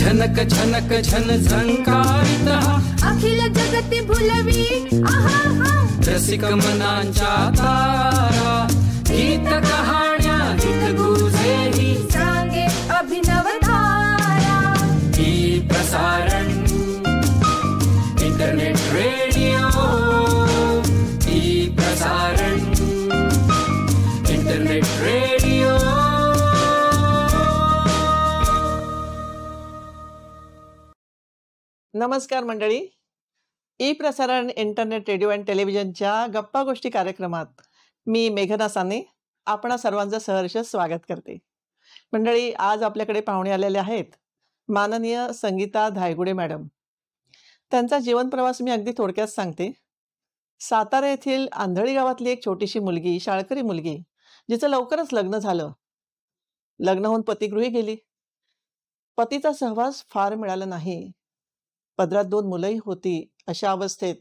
झनक झनक झन झंकारितः अखिल जगती भुलवी रसिक मनांच्या तारा गीत कहाण्या गीत गुजेही सांगे अभिनव धारा ही प्रसारण इंटरनेट रेडिओ ही प्रसारण इंटरनेट रेडिओ. नमस्कार मंडळी. ई प्रसारण इंटरनेट रेडिओ आणि टेलिव्हिजनच्या गप्पा गोष्टी कार्यक्रमात मी मेघना साने आपणा सर्वांचं सहर्ष स्वागत करते. मंडळी, आज आपल्याकडे पाहुणे आलेले आहेत माननीय संगीता धायगुडे मॅडम. त्यांचा जीवन प्रवास मी अगदी थोडक्यात सांगते. सातारा येथील आंधळी गावातली एक छोटीशी मुलगी, शाळकरी मुलगी, जिचं लवकरच लग्न झालं. लग्न होऊन पतिगृही गेली. पतीचा सहवास फार मिळाला नाही. पदरात 2 मुलंही होती. अशा अवस्थेत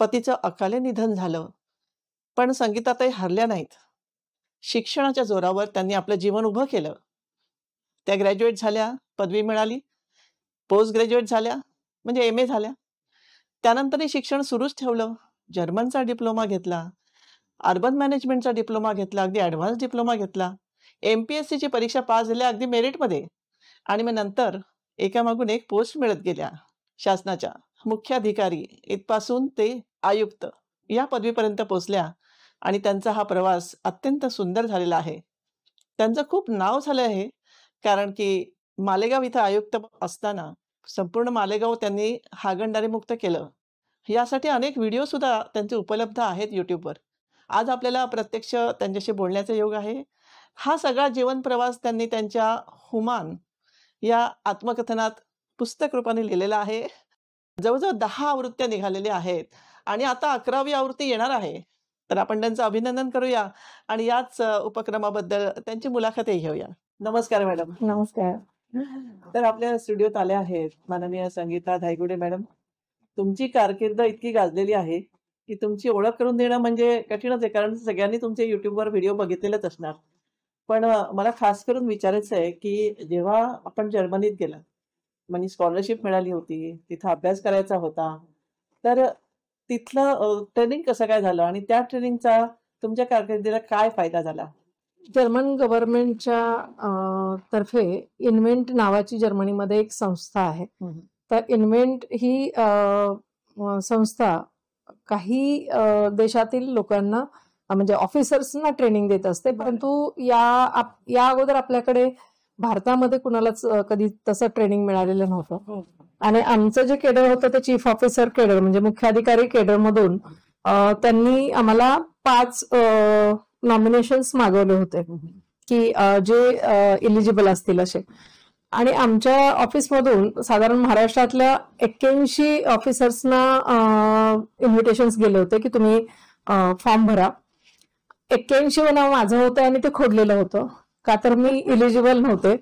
पतीचं अकाले निधन झालं. पण संगीताताई हरल्या नाहीत. शिक्षणाच्या जोरावर त्यांनी आपलं जीवन उभं केलं. त्या ग्रॅज्युएट झाल्या, पदवी मिळाली. पोस्ट ग्रॅज्युएट झाल्या म्हणजे MA झाल्या. त्यानंतरही शिक्षण सुरूच ठेवलं. जर्मनचा डिप्लोमा घेतला, अर्बन मॅनेजमेंटचा डिप्लोमा घेतला, अगदी ॲडव्हान्स डिप्लोमा घेतला. MPSCची परीक्षा पास झाल्या अगदी मेरिटमध्ये. आणि मग नंतर एकामागून एक पोस्ट मिळत गेल्या. शासनाच्या मुख्याधिकारी इथपासून ते आयुक्त या पदवीपर्यंत पोचल्या. आणि त्यांचा हा प्रवास अत्यंत सुंदर झालेला आहे. त्यांचं खूप नाव झालं आहे, कारण की मालेगाव इथं आयुक्त असताना संपूर्ण मालेगाव त्यांनी हागणदारीमुक्त केलं. यासाठी अनेक व्हिडिओ सुद्धा त्यांचे उपलब्ध आहेत यूट्यूबवर. आज आपल्याला प्रत्यक्ष त्यांच्याशी बोलण्याचा योग आहे. हा सगळा जीवन प्रवास त्यांनी त्यांच्या हुमान या आत्मकथनात पुस्तक रूपाने लिहिलेला आहे. जवळजवळ 10 आवृत्त्या निघालेल्या आहेत आणि आता 11वी आवृत्ती येणार आहे. तर आपण त्यांचं अभिनंदन करूया आणि याच उपक्रमाबद्दल त्यांची मुलाखतही घेऊया. नमस्कार मॅडम. नमस्कार. तर आपल्या स्टुडिओत आल्या आहेत माननीय संगीता धायगुडे मॅडम. तुमची कारकीर्द इतकी गाजलेली आहे की तुमची ओळख करून देणं म्हणजे कठीणच आहे, कारण सगळ्यांनी तुमचे युट्यूबवर व्हिडिओ बघितलेलेच असणार. पण मला खास करून विचारायचं आहे की जेव्हा आपण जर्मनीत गेला, म्हणजे स्कॉलरशिप मिळाली होती, तिथं अभ्यास करायचा होता, तर तिथलं ट्रेनिंग कसं काय झालं आणि त्या ट्रेनिंगचा तुमच्या कारकिर्दीला काय फायदा झाला? जर्मन गव्हर्नमेंटच्या तर्फे इन्व्हेंट नावाची जर्मनीमध्ये एक संस्था आहे. तर इन्व्हेंट ही संस्था काही देशातील लोकांना म्हणजे ऑफिसर्सना ट्रेनिंग देत असते. परंतु या अगोदर आपल्याकडे भारतामध्ये कुणालाच कधी तसं ट्रेनिंग मिळालेलं नव्हतं. आणि आमचं जे केडर होतं ते चीफ ऑफिसर केडर म्हणजे मुख्याधिकारी केडर मधून त्यांनी आम्हाला 5 नॉमिनेशन्स मागवले होते की जे इलिजिबल असतील असे. आणि आमच्या ऑफिसमधून साधारण महाराष्ट्रातल्या 81 ऑफिसर्सना इन्व्हिटेशन्स गेले होते की तुम्ही फॉर्म भरा. 81 नाव माझं होतं आणि ते खोडलेलं होतं, का तर मी इलिजिबल नव्हते.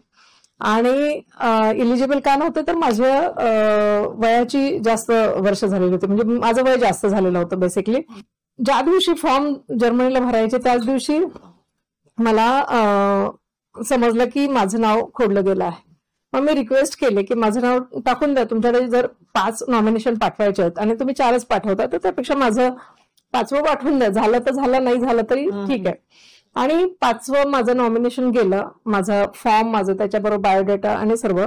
आणि इलिजिबल का नव्हते तर माझ्या वयाची जास्त वर्ष झालेली होती, म्हणजे माझं वय जास्त झालेलं होतं. बेसिकली ज्या दिवशी फॉर्म जर्मनीला भरायचे त्याच दिवशी मला समजलं की माझं नाव खोडलं गेलं आहे. मग मी रिक्वेस्ट केले की माझं नाव टाकून द्या. तुमच्याकडे जर 5 नॉमिनेशन पाठवायचे आहेत आणि तुम्ही 4च पाठवता, तर त्यापेक्षा माझं 5वं पाठवून द्या. झालं तर झालं, नाही झालं तरी ठीक आहे. आणि 5वं माझं नॉमिनेशन गेलं. माझा फॉर्म, माझं त्याच्याबरोबर बायोडेटा आणि सर्व.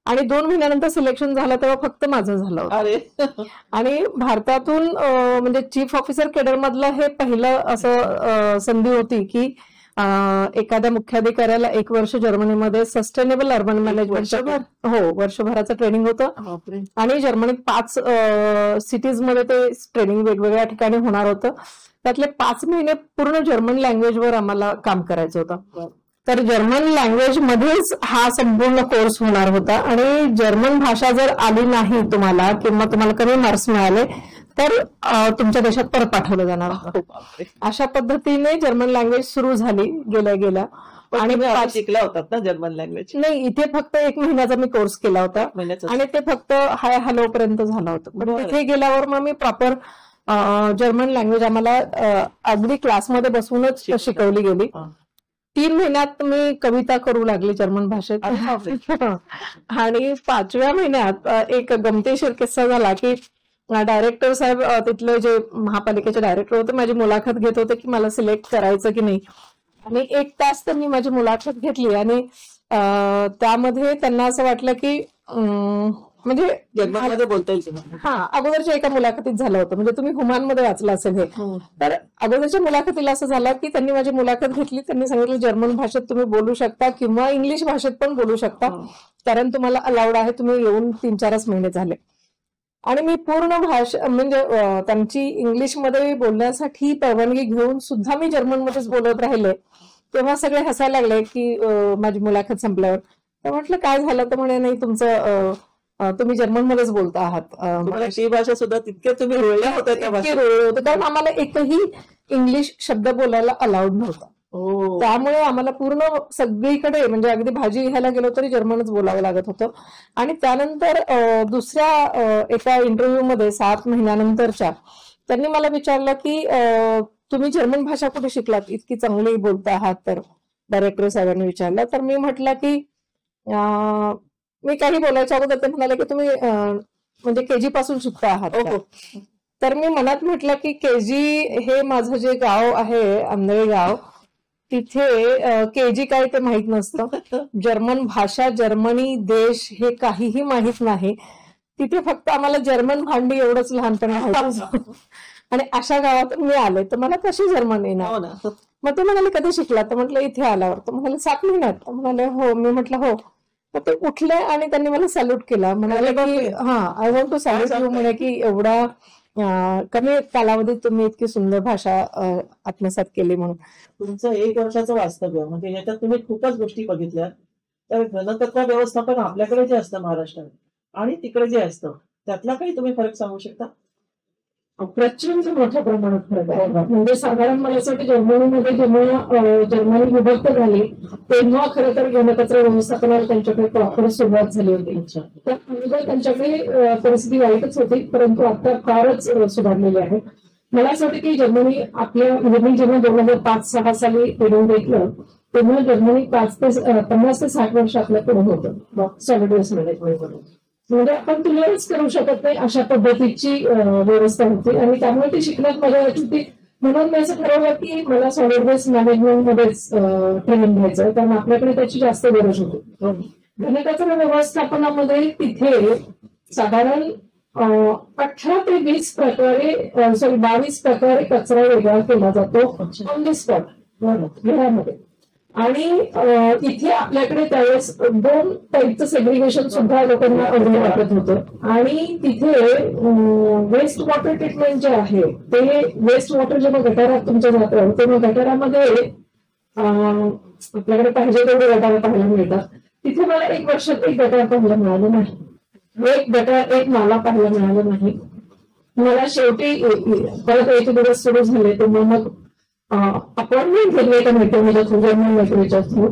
आणि 2 महिन्यानंतर सिलेक्शन झालं तेव्हा फक्त माझं झालं. अरे. आणि भारतातून म्हणजे चीफ ऑफिसर केडर मधलं हे पहिलं असं संधी होती की एखाद्या मुख्याधिकाऱ्याला 1 वर्ष जर्मनीमध्ये सस्टेनेबल अर्बन मॅनेजमेंट वर्षभराचं ट्रेनिंग होतं. आणि जर्मनीत 5 सिटीज मध्ये ते ट्रेनिंग वेगवेगळ्या ठिकाणी होणार होतं. त्यातले 5 महिने पूर्ण जर्मन लँग्वेजवर आम्हाला काम करायचं होतं. तर जर्मन लँग्वेज मध्येच हा संपूर्ण कोर्स होणार होता. आणि जर्मन भाषा जर आली नाही तुम्हाला किंवा तुम्हाला कमी मार्क्स मिळाले तर तुमच्या देशात परत पाठवलं जाणार होतं. अशा पद्धतीने जर्मन लँग्वेज सुरू झाली गेल्या. आणि शिकला होतात ना जर्मन लँग्वेज? नाही, इथे फक्त 1 महिन्याचा मी कोर्स केला होता आणि ते फक्त हाय हॅलो पर्यंत झालं होतं. पण तिथे गेल्यावर मग मी प्रॉपर जर्मन लँग्वेज आम्हाला अगदी क्लासमध्ये बसूनच शिकवली गेली. 3 महिन्यात मी कविता करू लागले जर्मन भाषेत. आणि 5व्या महिन्यात एक गमतीशीर किस्सा झाला की डायरेक्टर साहेब, तिथले जे महापालिकेचे डायरेक्टर होते, माझी मुलाखत घेत होते की मला सिलेक्ट करायचं की नाही. आणि 1 तास त्यांनी माझी मुलाखत घेतली आणि त्यामध्ये त्यांना असं वाटलं की म्हणजे जर्मनमध्ये बोलता येईल. अगोदरच्या एका मुलाखतीत झालं होतं, म्हणजे तुम्ही हुमानमध्ये वाचलं असेल हे. तर अगोदरच्या मुलाखतीला असं झालं की त्यांनी माझी मुलाखत घेतली, त्यांनी सांगितलं जर्मन भाषेत तुम्ही बोलू शकता किंवा इंग्लिश भाषेत पण बोलू शकता, कारण तुम्हाला अलाउड आहे, तुम्ही येऊन 3-4 महिने झाले. आणि मी पूर्ण भाषा म्हणजे त्यांची इंग्लिशमध्ये बोलण्यासाठी परवानगी घेऊन सुद्धा मी जर्मनमध्येच बोलत राहिले. तेव्हा सगळे हसायला लागले की माझी मुलाखत संपल्यावर. तर म्हटलं काय झालं, तर म्हणे नाही तुमचं तुम्ही जर्मनमध्येच बोलता आहात. ती भाषा सुद्धा तितके तुम्ही रुळल्या होत्या त्या भाषेत. कारण आम्हाला एकही इंग्लिश शब्द बोलायला अलाउड नव्हता. त्यामुळे आम्हाला पूर्ण सगळीकडे म्हणजे अगदी भाजी घ्यायला गेलो तरी जर्मनच बोलावं लागत होतं. आणि त्यानंतर दुसऱ्या एका इंटरव्ह्यू मध्ये 7 महिन्यानंतरच्या त्यांनी मला विचारलं की तुम्ही जर्मन भाषा कुठे शिकलात, इतकी चांगली बोलता आहात. तर डायरेक्टर साहेबांनी विचारलं. तर मी म्हटलं की मी काही बोलायच्या अगोदर ते म्हणाले की तुम्ही म्हणजे केजी पासून शिकता आहात. तर मी मनात म्हटलं की केजी हे माझं जे गाव आहे आंधळे गाव, तिथे केजी काय ते माहित नसतं. जर्मन भाषा, जर्मनी देश हे काहीही माहित नाही. तिथे फक्त आम्हाला जर्मन भांडी एवढंच लहानपणी माहिती. आणि अशा गावात मी आले तर मला कशी जर्मन येणार. मग ते म्हणाले कधी शिकला, तर म्हटलं इथे आल्यावर. तर म्हणाले 7 महिन्यात. तर म्हणाले हो. मी म्हटलं हो. तर ते उठले आणि त्यांनी मला सॅल्यूट केला. म्हणाले की I want to salute you, म्हणे की एवढा कमी कालावधीत तुम्ही इतकी सुंदर भाषा आत्मसात केली म्हणून. तुमचं 1 वर्षाचं वास्तव्य म्हणजे याच्यात तुम्ही खूपच गोष्टी बघितल्या. तर घनकचरा व्यवस्थापन आपल्याकडे जे असतं महाराष्ट्रात आणि तिकडे जे असतं त्यातला काही तुम्ही फरक सांगू शकता? प्रचंड मोठ्या प्रमाणात फरक आहे. म्हणजे साधारण मला असं वाटतं जर्मनीमध्ये जेव्हा जर्मनी विभक्त झाली तेव्हा खरं तर घनकचरा व्यवस्थापनाला त्यांच्याकडे प्रॉपर सुरुवात झाली होती. त्या अगोदर त्यांच्याकडे परिस्थिती वाईटच होती, परंतु आता फारच सुधारलेली आहे. मला असं वाटतं की जर्मनी आपल्या म्हणजे मी जेव्हा 2005-6 साली पेरून घेतलं तेव्हा जर्मनी 50 ते 60 वर्ष आपल्या पुढे होतं सॉलिड वेस्ट मॅनेजमेंट म्हणून. म्हणजे आपण तुलनाच करू शकत नाही अशा पद्धतीची व्यवस्था होती. आणि त्यामुळे ती शिकण्यात मजा येत होती. म्हणून मी असं ठरवलं की मला सॉलिड वेस्ट मॅनेजमेंट मध्येच ट्रेनिंग घ्यायचं, कारण आपल्याकडे त्याची जास्त गरज होती. घनकचरा व्यवस्थापनामध्ये तिथे साधारण 18 ते 20 प्रकारे 22 प्रकारे कचरा वेगळा केला जातो ऑन द स्पॉट घरामध्ये. आणि इथे आपल्याकडे त्यावेळेस 2 टाईपचं सेग्रिगेशन सुद्धा लोकांना अवघड वाटत होतं. आणि तिथे वेस्ट वॉटर ट्रीटमेंट जे आहे ते वेस्ट वॉटर जेव्हा गटारात तुमच्या जातं तेव्हा गटारामध्ये आपल्याकडे पाहिजे तेवढे गटार पाहायला मिळतात. तिथे मला 1 वर्षात 1 गटार पाहायला मिळालं नाही, 1 गटार 1 नाला पाहायला मिळालं नाही. मला शेवटी परत 1 दिवस सुरू झाले तेव्हा मग अपॉइंटमेंट घेतली एका मैत्रिणीच्या थ्रू, जर्मन मैत्रिणीच्या थ्रू.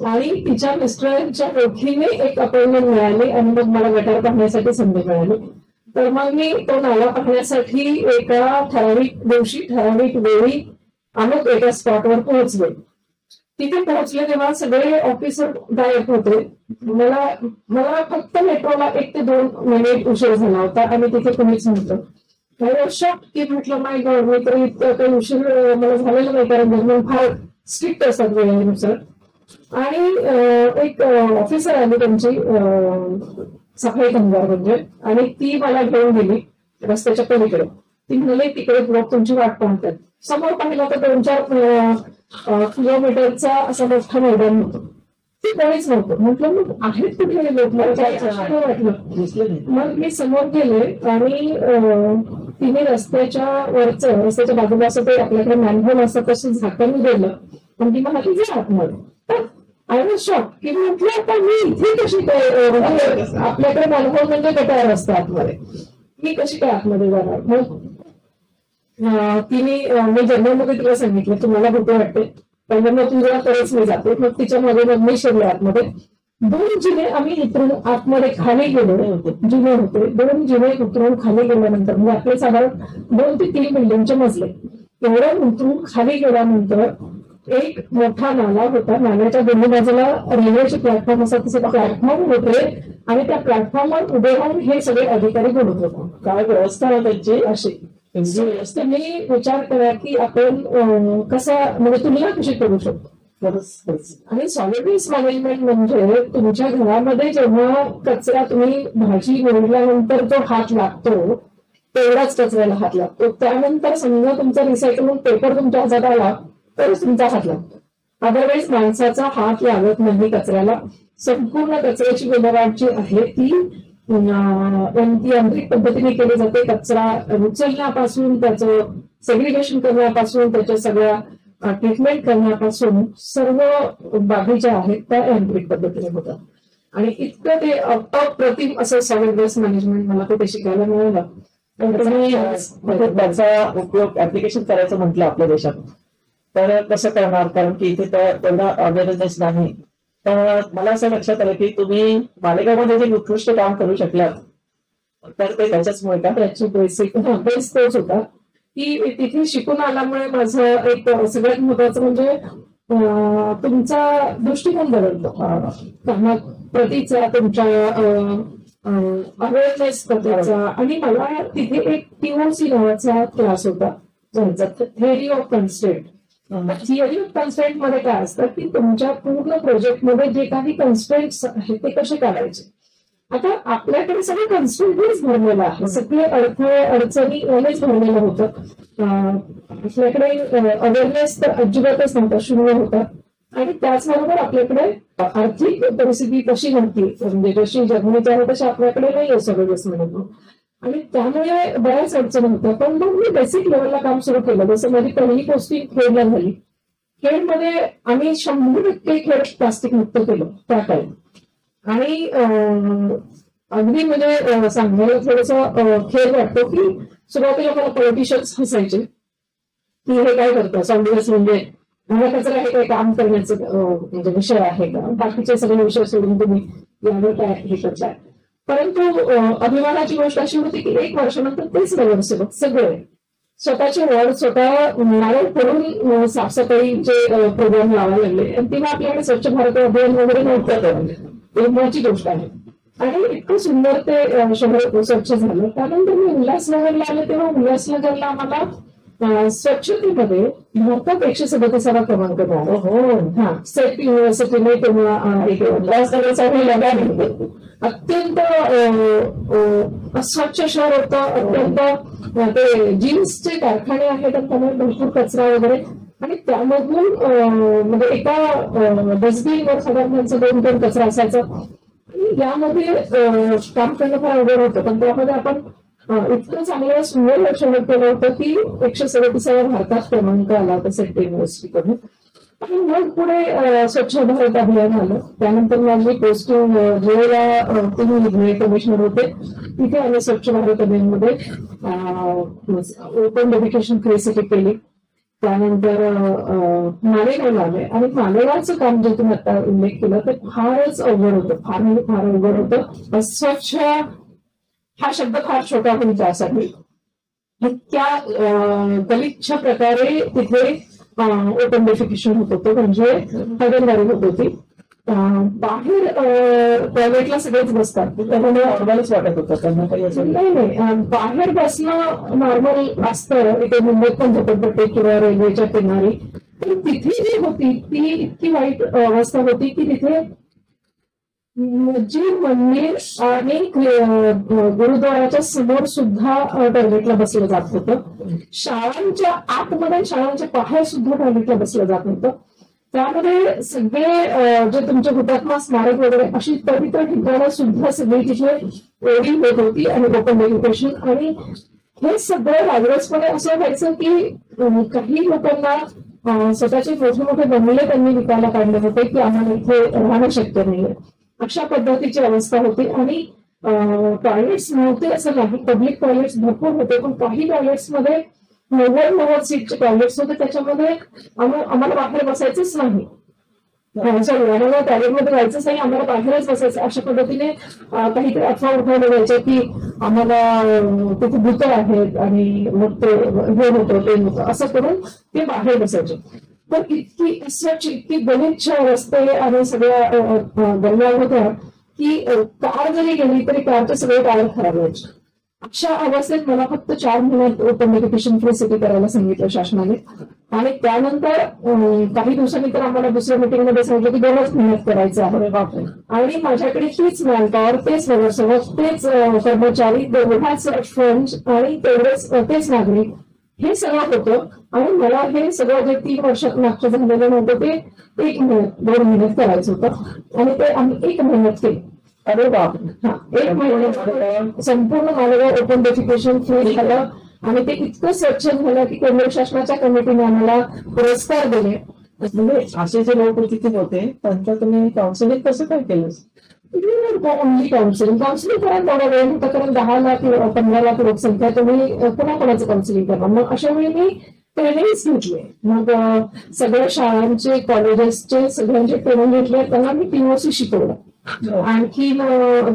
आणि तिच्या मिस्टरांच्या ओळखीने एक अपॉइंटमेंट मिळाली आणि मग मला गटार पाहण्यासाठी संधी मिळाली. तर मग मी तो नाला पाहण्यासाठी एका ठराविक दिवशी ठराविक वेळी अमुक एका स्पॉटवर पोहोचले. तिथे पोहोचले तेव्हा सगळे ऑफिसर गायब होते. मला फक्त मेट्रोला 1 ते 2 मिनिट उशीर झाला होता आणि तिथे कोणीच नव्हतं. शॉक की म्हटलं माय गॉड, मी तर इतकं काही उशीर मला झालेलं नाही, कारण जर्मन फार स्ट्रिक्ट असतात वेळेनुसार. आणि एक ऑफिसर आली त्यांची सफाई कामगार म्हणजे, आणि ती मला घेऊन गेली रस्त्याच्या पलीकडे. ती म्हणाली तिकडे लोक तुमची वाट पाहतात. समोर पाहिलं तर 2-4 किलोमीटरचा असं मोठं मैदान होतं. ते कोणीच नव्हतं. म्हटलं मग आहेत कुठे लोक, मला काय वाटलं. मग मी समोर गेले आणि तिने रस्त्याच्या बाजूला असं ते आपल्याकडे मॅनहोल असतं तसं झाकण दिलं पण ती म्हणाली जे आतमध्ये. आय वॉज शॉक की म्हटलं आता मी इथे कशी काय, म्हणजे आपल्याकडे मॅनहोल म्हणजे गटार असतं आतमध्ये, मी कशी काय आतमध्ये जाणार. मग मी जर्मनमध्ये तिला सांगितलं तुम्हाला भीती वाटते, पहिल्यांदा तू जेव्हा तरच मी जाते. मग तिच्यामध्ये मग मी शिरले आतमध्ये. 2 जिने आम्ही उतरून आतमध्ये खाली गेलो जिने होते. 2 जिने उतरून खाली गेल्यानंतर म्हणजे आपले साधारण 2 ते 3 बिल्डिंगचे मजले एवढं उतरून खाली गेल्यानंतर एक मोठा नाला होता. नाल्याच्या दोन्ही बाजूला रेल्वेचे प्लॅटफॉर्म असतात तसे प्लॅटफॉर्म होते आणि त्या प्लॅटफॉर्मवर उभे राहून हे सगळे अधिकारी बोलत होते. काय व्यवस्था आहे त्यांची अशी. तुम्ही विचार करा की आपण कसा म्हणजे तुलना कशी करू शकतो. आणि सॉलिड वेस्ट मॅनेजमेंट म्हणजे तुमच्या घरामध्ये जेव्हा कचरा तुम्ही भाजी निवडल्यानंतर जो हात लागतो तेवढाच कचऱ्याला हात लागतो. त्यानंतर समजा तुमचा रिसायकल पेपर तुमच्या हातात आला तरच तुमचा हात लागतो. अदरवाईज माणसाचा हात लागत नाही कचऱ्याला. संपूर्ण कचऱ्याची विल्हेवाट जी आहे ती यांत्रिक पद्धतीने केली जाते. कचरा उचलण्यापासून त्याचं सेग्रिगेशन करण्यापासून त्याच्या सगळ्या ट्रीटमेंट करण्यापासून सर्व बाबी ज्या आहेत त्या यांत्रिक पद्धतीने होतात. आणि इतकं ते अप्रतिम असं सॉलिड वेस्ट मॅनेजमेंट मला ते शिकायला मिळालं. त्याचा उपयोग ऍप्लिकेशन करायचं म्हटलं आपल्या देशात तर कसं करणार, कारण की इथे तेवढा अवेअरनेस नाही. तर मला असं लक्षात आलं की तुम्ही मालेगावमध्ये जे उत्कृष्ट काम करू शकलात तर ते त्याच्याचमुळे का त्याची बेस तोच होता की तिथे शिकून आल्यामुळे माझं एक सगळ्यात महत्वाचं म्हणजे तुमचा दृष्टिकोन बदलतो कामात प्रतीचा, तुमच्या अवेअरनेस त्याचा. आणि मला तिथे एक TOC नावाचा क्लास होता theory of constraint. Theory of constraint मध्ये काय असतं की तुमच्या पूर्ण प्रोजेक्टमध्ये जे काही कन्स्ट्रेंट्स आहेत ते कसे काढायचे. आता आपल्याकडे सगळं कन्स्ट्रेंटनेच भरलेलं आहे, सगळे अडथळे अडचणी यानेच भरलेलं होतं. आपल्याकडे अवेअरनेस तर अजिबातच नव्हता, शून्य होता. आणि त्याचबरोबर आपल्याकडे आर्थिक परिस्थिती तशी नव्हती, म्हणजे जशी जर्मनीच्या आहे तशी आपल्याकडे नाही आहे सगळं व्यसनामधून. आणि त्यामुळे बऱ्याच अडचणी होत्या. पण मग मी बेसिक लेवलला काम सुरू केलं. जसं माझी पहिली पोस्टिंग खेडला झाली. खेडमध्ये आम्ही 100% खेड प्लास्टिक मुक्त केलं त्या काळी. आणि अगदी म्हणजे सांगायला थोडंसं खेळ वाटतो की सुरुवातीला मला पॉलिटिशियन्स हसायचे की हे काय करतं सॉलिड म्हणजे मला कचरा हे काही काम करण्याचं म्हणजे विषय आहे का, बाकीचे सगळे विषय सोडून तुम्ही यावर काय हे करताय. परंतु अभिमानाची गोष्ट अशी होती की 1 वर्षानंतर तेच नगरसेवक सगळे स्वतःचे वॉर्ड स्वतः नारळ फोडून साफसफाईचे प्रोग्राम लावायला लागले. आणि तेव्हा आपल्याकडे स्वच्छ भारत अभियान वगैरे नव्हतं. महत्वाची गोष्ट आहे. आणि इतकं सुंदर ते शहर स्वच्छ झालं. त्यानंतर मी उल्हासनगरला आले तेव्हा उल्हासनगरला आम्हाला स्वच्छतेमध्ये भारतात 137 क्रमांक मिळाला. हो हा सेट युनिव्हर्सिटीने तेव्हा उल्हासनगरसाठी लढा अत्यंत अस्वच्छ शहर होतं. अत्यंत ते जीन्सचे कारखाने आहेत आणि त्यामुळे भरपूर कचरा वगैरे. आणि त्यामधून म्हणजे एका डस्टबिनवर साधारण 2 टन कचरा असायचा. आणि यामध्ये काम करणं फार अवघड होतं. पण त्यामध्ये आपण इतकं चांगलं सुंदर लक्ष केलं होतं की 137 भारतात क्रमांक आला होता सेट युनिव्हर्सिटीकडून. आणि मग पुढे स्वच्छ भारत अभियान आलं. त्यानंतर माझी पोस्टिंग जेव्हा तुम्ही कमिशनर होते तिथे आम्ही स्वच्छ भारत अभियानमध्ये ओपन डेडिकेशन फ्री सिटी केली. त्यानंतर मालेगावला आले. आणि मालेगावचं काम जे तुम्ही आता उल्लेख केला ते फारच अवघड होतं, फार अवघड होतं. स्वच्छ हा शब्द फार छोटा होईल त्यासाठी. इतक्या गलिच्छ प्रकारे तिथे ओपन डेफिकेशन होत होतं, म्हणजे हगणदारी होत होती. बाहेर टॉयलेटला सगळेच बसतात, त्यामुळे नॉर्मलच वाटत होतं त्यांना काही नाही. बाहेर बसणं नॉर्मल असतं इथे मुंबईत पण झोपडपट्टी किंवा रेल्वेच्या किनारी. पण तिथे जी होती ती इतकी वाईट अवस्था होती की तिथे मस्जिद, मंदिर आणि गुरुद्वाराच्या समोर सुद्धा टॉयलेटला बसलं जात होतं. शाळांच्या आतमध्ये शाळांच्या बाहेर सुद्धा टॉयलेटला बसलं जात होतं. त्यामध्ये सगळे जे तुमचे हुतात्मा स्मारक वगैरे अशी पवित्र ठिकाणं सुद्धा सगळी तिथे ओढी होत होती आणि ओपन डेडिकेशन. आणि हे सगळं राजरसपणे असं व्हायचं की काही लोकांना स्वतःचे मोठे बंगले त्यांनी विकायला काढले होते की आम्हाला इथे राहणं शक्य नाहीये, अशा पद्धतीची अवस्था होती. आणि टॉयलेट्स नव्हते असं नाही, पब्लिक टॉयलेट्स भरपूर होते. पण काही टॉयलेट्समध्ये 90 सीटचे टॉयलेट्स होते, त्याच्यामध्ये आम्हाला बाहेर बसायचंच नाही. आम्हाला टॉयलेटमध्ये जायचंच नाही, आम्हाला बाहेरच बसायचं. अशा पद्धतीने काहीतरी अफवा उठवल्या जायच्या की आम्हाला तिथे भूत आहेत आणि मग ते हे होतं ते होतं असं करून ते बाहेर बसायचे. पण इतकी इतकी गलिच्छ रस्ते आणि सगळ्या गल्ल्या होत्या की कार जरी गेली तरी कारचे सगळे टायर खराब व्हायचे. अशा अवस्थेत मला फक्त 4 महिन्यात कम्युनिकेशन फ्री सिटी करायला सांगितलं शासनाने. आणि त्यानंतर काही दिवसांनी तर आम्हाला दुसऱ्या मीटिंगमध्ये सांगितलं की 2च महिन्यात करायचं आहे. आणि माझ्याकडे हीच मॅनपॉवर, तेच नगरसेवक, तेच कर्मचारी, तेवढाच फंड आणि तेच नागरिक, हे सगळं होतं. आणि मला हे सगळं जे 3 वर्षात मागचं झालेलं नव्हतं ते 1 महिन्यात 2 महिन्यात करायचं होतं. आणि ते आम्ही 1 महिन्यात केलं. अरे बाप, 1 महिन्यात संपूर्ण मालेगाव ओपन डेफिकेशन फ्री झालं. आणि ते इतकं स्वच्छ झालं की केंद्र शासनाच्या कमिटीने आम्हाला पुरस्कार दिले. म्हणजे असे जे लोक तिथे होते त्यांचं तुम्ही काउन्सिलिंग कसं काय केलं? ओनली काउन्सिलिंग करायला तेवढा वेळ होता, कारण 10 लाख 15 लाख लोकसंख्या तुम्ही कोणाकोणाचं काउन्सिलिंग करणार. मग अशा वेळी मी ट्रेनिंग्स घेतले. मग सगळ्या शाळांचे, कॉलेजेसचे सगळ्यांचे ट्रेनिंग घेतले. त्यांना मी POC शिकवलं. आणखी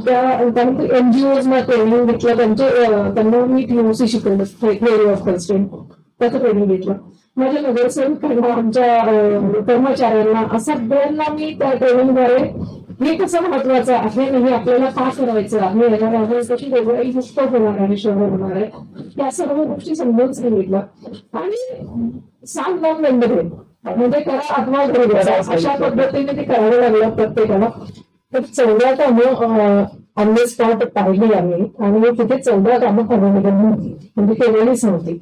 त्यानंतर NGOजना ट्रेनिंग घेतलं, त्यांना मी POC शिकवलं, थेअरी ऑफ कन्स्ट्रेंट, त्याचं ट्रेनिंग घेतलं. माझ्या नगरसेवकांना, आमच्या कर्मचाऱ्यांना, सगळ्यांना मी त्या ट्रेनिंगद्वारे हे कसं महत्वाचं आहे, हे आपल्याला का करायचं आहे, कशी वेगळी मुक्त होणार आहे, शहर होणार आहे, या सर्व गोष्टी समजून सांगितलं. आणि 7 नोव्हेंबर म्हणजे करा आत्मा घरी बसा, अशा पद्धतीने ते करावं लागलं प्रत्येकाला. तर 14 कामं ऑन द स्पॉट पाहिली आम्ही. आणि तिथे 14 कामं करावी म्हणजे केलेलीच नव्हती.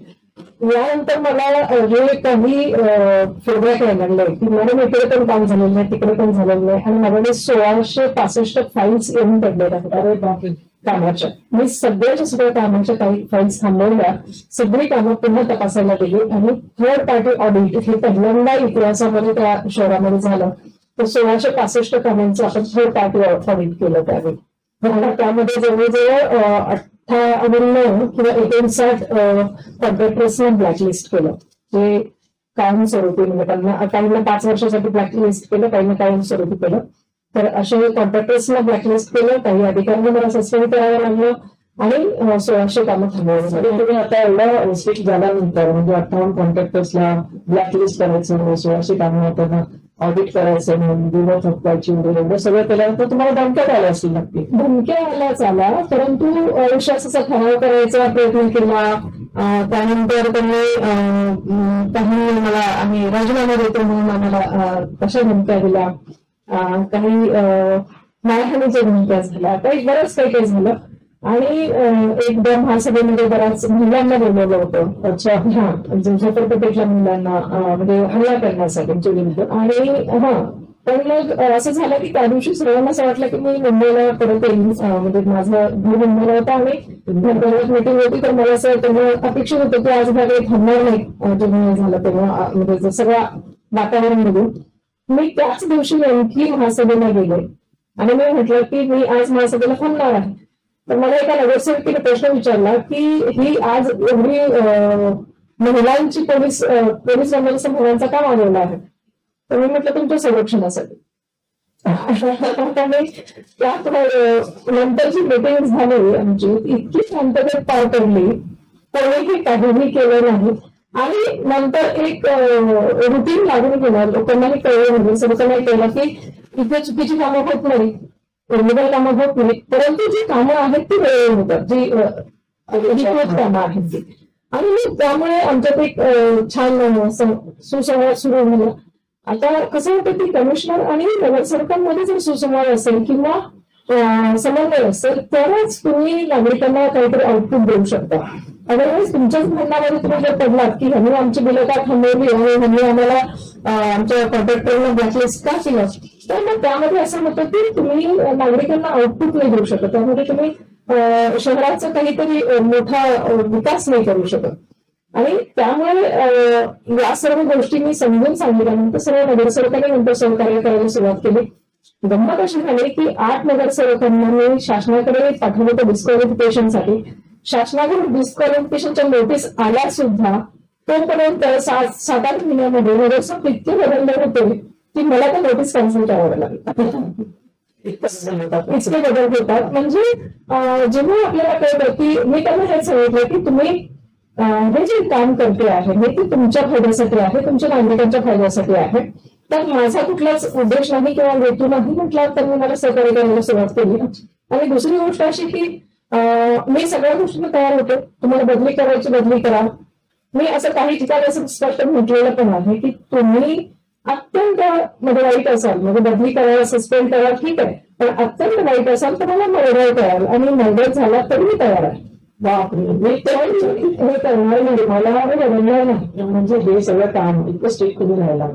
यानंतर मला हे काही फीडबॅक यायला लागले की मॅडम इकडे पण काम झालेलं नाही, तिकडे पण झालेलं नाही. आणि माझ्याकडे 1665 फाईल्स येऊन पडलेल्या कामाच्या. मी सगळ्या कामाच्या काही फाईल्स थांबवल्या, सगळी कामं पुन्हा तपासायला गेली. आणि थर्ड पार्टी ऑडिट हे पहिल्यांदा इतिहासामध्ये त्या शहरामध्ये झालं. तर 1665 कामांचं आपण थर्ड पार्टी ऑडिट केलं त्यावेळी. त्यामध्ये जवळजवळ 58 किंवा 59 कॉन्ट्रॅक्टर्सना ब्लॅकलिस्ट केलं. जे कायमस्वरूपी म्हणजे त्यांना 5 वर्षासाठी ब्लॅकलिस्ट केलं, काहींना कायमस्वरूपी केलं. तर अशा कॉन्ट्रॅक्टर्सना ब्लॅकलिस्ट केलं, काही अधिकाऱ्यांना मला सस्पेंड करावं लागलं. आणि 1600 कामं थांबवली. तुम्ही आता एवढं स्ट्रिक्ट झाल्यानंतर म्हणजे 58 कॉन्ट्रॅक्टर्सला ब्लॅकलिस्ट करायचं, 1600 कामं त्यांना ऑडिट करायचं, विमा थकवायची, एवढं सगळं केल्यानंतर तुम्हाला धमक्या आल्या असतील नक्की? धमक्या आल्याच आल्या, परंतु विश्वासाचा ठराव करायचा प्रयत्न केला. त्यानंतर त्यांनी मला आम्ही राजीनामा देतो म्हणून आम्हाला कशा धमक्या दिल्या, काही मारहाणीच्या धमक्या झाल्या, काही बरंच काही झालं. आणि एकदा महासभेमध्ये बऱ्याच महिलांना बोलवलं होतं. अच्छा, झोपडपट्टीतल्या महिलांना म्हणजे हल्ला करण्यासाठी विरुद्ध. आणि पण मग असं झालं की त्या दिवशी सर्वांना असं वाटलं की मी मुंबईला परत येईल, म्हणजे माझा घर मुंबईला होता आणि नंतर मीटिंग होती. तर मला असं तेव्हा अपेक्षित होतं की आज भाग थांबणार नाही. जेव्हा झालं तेव्हा म्हणजे सगळ्या वातावरण बघून मी त्याच दिवशी आणखी महासभेला गेले. आणि मी म्हटलं की मी आज महासभेला थांबणार आहे. तर मला एका नगरसेवकीने प्रश्न विचारला की ही आज एवढी महिलांची पोलीस महिलांचा का मागवला आहे. तर मी म्हटलं तुमच्या संरक्षणासाठी. नंतर जी मीटिंग झाली आमची इतकी शांततेत पार पडली, कोणीही काहीही केलं नाही. आणि नंतर एक रुटीन लागून गेलं. लोकांनाही कळलं म्हणजे सगळ्यांना कळलं की इथे चुकीची कामं होत नाही, इलिगल कामं होत नाही, परंतु जी कामं आहेत ती वेळेवर होतात, जी कामं आहेत ती. आणि मग त्यामुळे आमच्यात एक छान सुसंवाद सुरू झाला. आता कसं होतं की कमिशनर आणि नगरसेवकांमध्ये जर सुसंवाद असेल किंवा समन्वय असेल तरच तुम्ही नागरिकांना काहीतरी आउटपुट देऊ शकता. अदरवाईज तुमच्याच म्हणण्यामध्ये तुम्ही जर पडलात की ह्यांनी आमची बिलं का थांबवली आणि ह्यांनी आम्हाला आमच्या कॉन्ट्रॅक्टरला ब्लॅकलिस्ट का केलं, तर मग त्यामध्ये असं होतं की तुम्ही नागरिकांना आउटपुट नाही देऊ शकत. त्यामध्ये तुम्ही शहराचा काहीतरी मोठा विकास नाही करू शकत. आणि त्यामुळे या सर्व गोष्टी मी समजून सांगितल्यानंतर सर्व नगरसेवकांनी नंतर सहकार्य करायला सुरुवात केली. गंमत अशी झाली की 8 नगरसेवकांना मी शासनाकडे पाठवलं होतं डिस्क्वालिफिकेशनसाठी. शासनाकडून डिस्क्वालिफिकेशनच्या नोटीस आल्या सुद्धा तोपर्यंत 7-8 महिन्यामध्ये नगरसेवक इतके बदलले होते की मला त्या नोटीस कॅन्सल कराव्या लागल्या. इतके बदल होतात. म्हणजे जेव्हा आपल्याला कळतं की मी त्यांना हे सांगितलं की तुम्ही हे जे काम करते आहे हे ती तुमच्या फायद्यासाठी आहे, तुमच्या नागरिकांच्या फायद्यासाठी आहे. तर माझा कुठलाच उद्देश नाही किंवा हेतू नाही म्हटला तर मी मला सहकार्य करायला सुरुवात केली. आणि दुसरी गोष्ट अशी की मी सगळ्या गोष्टी तयार होते, तुम्हाला बदली करायची बदली करा. मी असं काही ठिकाणी असं स्पष्ट म्हटलेलं पण आहे की तुम्ही अत्यंत म्हणजे वाईट असाल, म्हणजे बदली करायला सस्पेंड करा ठीक आहे, पण अत्यंत वाईट असाल तर मला मर्डर कराल आणि मर्डर झाला तरी मी तयार आहे. बापरे, मी हे करणार नाही, मला बदलणार नाही. म्हणजे हे सगळं काम इतकं स्ट्रिक्ट करून राहिला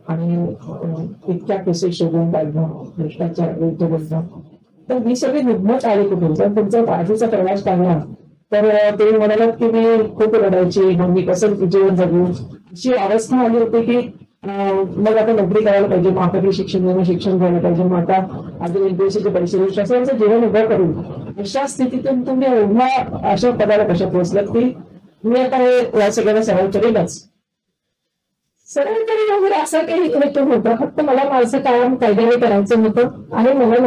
आणि इतक्या केसेस शोधून काढणं, भ्रष्टाचार विरुद्ध बोलणं, तर ही सगळी हिंमत आली कुठून? तर तुमचा आधीचा प्रवास पाहिला तर ते म्हणालात की मी खूप रडायची, मग मी कसं जीवन जगू अशी अवस्था आली होती की मग आता नोकरी करायला पाहिजे, मग आता शिक्षण घ्यायला पाहिजे, मग आता अजून एमपीएससीचे परीक्षा असं जीवन उभं करून अशा स्थितीतून तुम्ही एवढ्या अशा पदाला कशा पोहोचलात की मी आता हे या सगळ्यांना सराव करेलच. सरळ तरी वगैरे असं काही हेतू होतं, फक्त मला माझं काम कायद्याने करायचं होतं आणि मला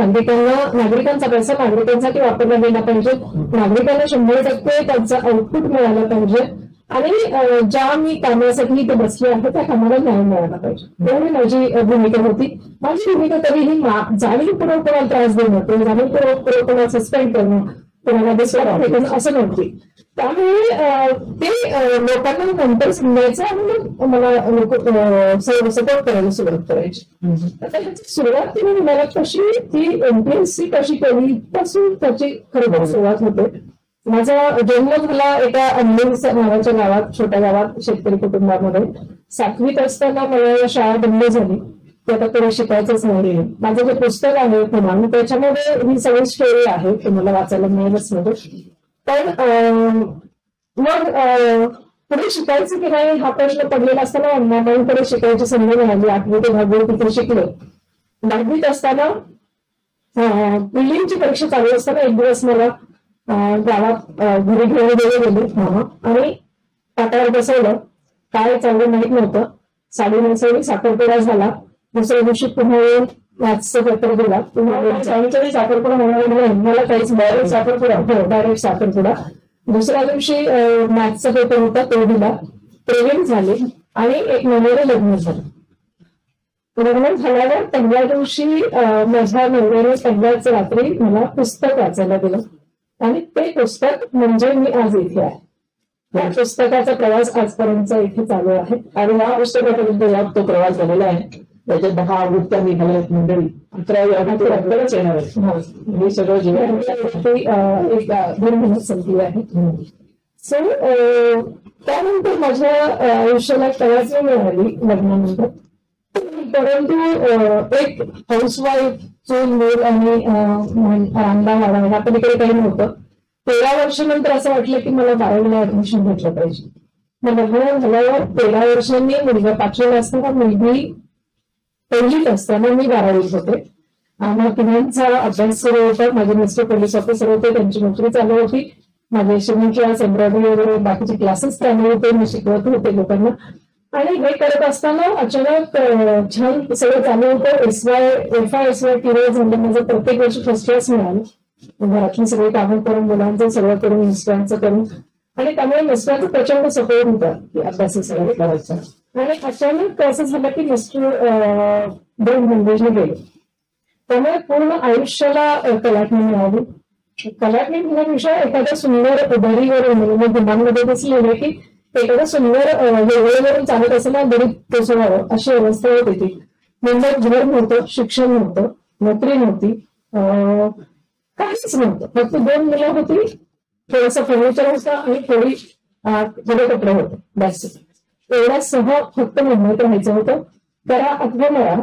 नागरिकांचा पैसा नागरिकांसाठी वापरला गेला पाहिजे, नागरिकांना 100% त्यांचा आउटपुट मिळाला पाहिजे आणि ज्या मी कामासाठी इथे बसले आहे त्या कामाला न्याय मिळाला पाहिजे, एवढी माझी भूमिका होती. माझी भूमिका तरीही जाणीवपूर्वक कोणाला त्रास देणं, जाणीवपूर्वक कोणाला सस्पेंड करणं, कोणाला दुसरा फेकणं असं नव्हती. त्यामुळे ते लोकांना नंतर समजायचं आणि मला लोक सपोर्ट करायला सुरुवात करायची. आता ह्याची सुरुवात तुम्ही म्हणाला कशी ती एमपीएससी कशी केली पासून त्याची खरोखर सुरुवात होते. माझा जन्म झाला एका अंधेरी नावाच्या गावात, छोट्या गावात, शेतकरी कुटुंबामध्ये. 7वीत असताना मला शाळा बंद झाली, ते आता पुढे शिकायचंच नाही. माझं जे पुस्तक आहे पुन्हा त्याच्यामध्ये ही सगळी स्टोरी आहे, तुम्हाला वाचायला मिळेलच मध्ये. पण मग पुढे शिकायचं की नाही हा प्रश्न पडलेला असताना मग पुढे शिकायची संधी मिळाली. 8वी ते 10वी तिथे शिकले. 10वीत असताना बिल्डिंगची परीक्षा चालू असताना एक दिवस मला गावात घरी घेऊन गेले आणि पाटावर बसवलं. काय चांगलं माहित नव्हतं. साडी नेसवली, साखरपुडा झाला. दुसऱ्या दिवशी पुन्हा येऊन मॅथ्सचा पेपर दिला. सांगितलं साखरपुडा होणार नाही मला, काहीच डायरेक्ट साखरपुडा, डायरेक्ट साखरपुडा. दुसऱ्या दिवशी मॅथ्सचा पेपर होता तो दिला, प्रेग्नेंट झाले आणि 1 महिन्याने लग्न झालं. लग्न झाल्यावर पहिल्या दिवशी माझ्या नवऱ्याने पहिल्याच रात्री मला पुस्तक वाचायला दिलं आणि ते पुस्तक म्हणजे मी आज इथे आहे. या पुस्तकाचा प्रवास आजपर्यंत इथे चालू आहे आणि या पुस्तकापर्यंत तो प्रवास झालेला आहे. त्याच्यात 10 आवृत्त्या निघाल्या आहेत मंडळी. 11च येणार आहे. हे सगळं जीवन एक 2 महिन्यात संपले आहे. सो त्यानंतर माझ्या आयुष्याला कळाच मिळाली लग्नानंतर. परंतु एक हाऊसवाईफ, चूल मूल आणि रांदा वाडा ह्या पलीकडे काही नव्हतं. 13 वर्षानंतर असं वाटलं की मला 12वीला ऍडमिशन घेतलं पाहिजे. मग लग्न झाल्यावर 13 वर्षांनी मुलगा 5वीला असताना, मुलगी 1लीत असताना मी 12वीत होते. मग तिघांचा अभ्यास सुरू होता. माझे मिस्टर पोलीस ऑफिसर होते, त्यांची नोकरी चालू होती. माझे स्विमिंग क्लास, एम्ब्रॉयडरी वगैरे बाकीचे क्लासेस चालू होते, मी शिकवत होते लोकांना. आणि हे करत असताना अचानक छान सगळं चालू होतं. FY पिरियड झाले. माझं प्रत्येक वर्षी फर्स्ट क्लास मिळालं. घरातली सगळी कामं करून, मुलांचं सगळं करून, मिस्टरांचं करून. आणि त्यामुळे मिस्टरांचा प्रचंड सपोर्ट होता की अभ्यास सगळं करायचा. आणि अचानक असं झालं की मिस्टर 2 मुंबईला गेले. त्यामुळे पूर्ण आयुष्याला कलाटणी मिळाली. कलाटणी म्हणण्यापेक्षा एखाद्या सुंदर उभारीवरून, म्हणजे दिमागमध्ये दिसली आहे की एखादं सुंदर वेगवेगळ्यावरून चालत असताना गरीब कोसळावं अशी अवस्था होती ती. मुंबईत घर नव्हतं, शिक्षण नव्हतं, नोकरी नव्हती, काहीच नव्हतं. फक्त 2 मुलं होती, थोडंसं फर्निचर होतं आणि थोडे कपडे होते, बस. एवढ्यासह फक्त मुंबईत राहायचं होतं. करा अथवा मरा.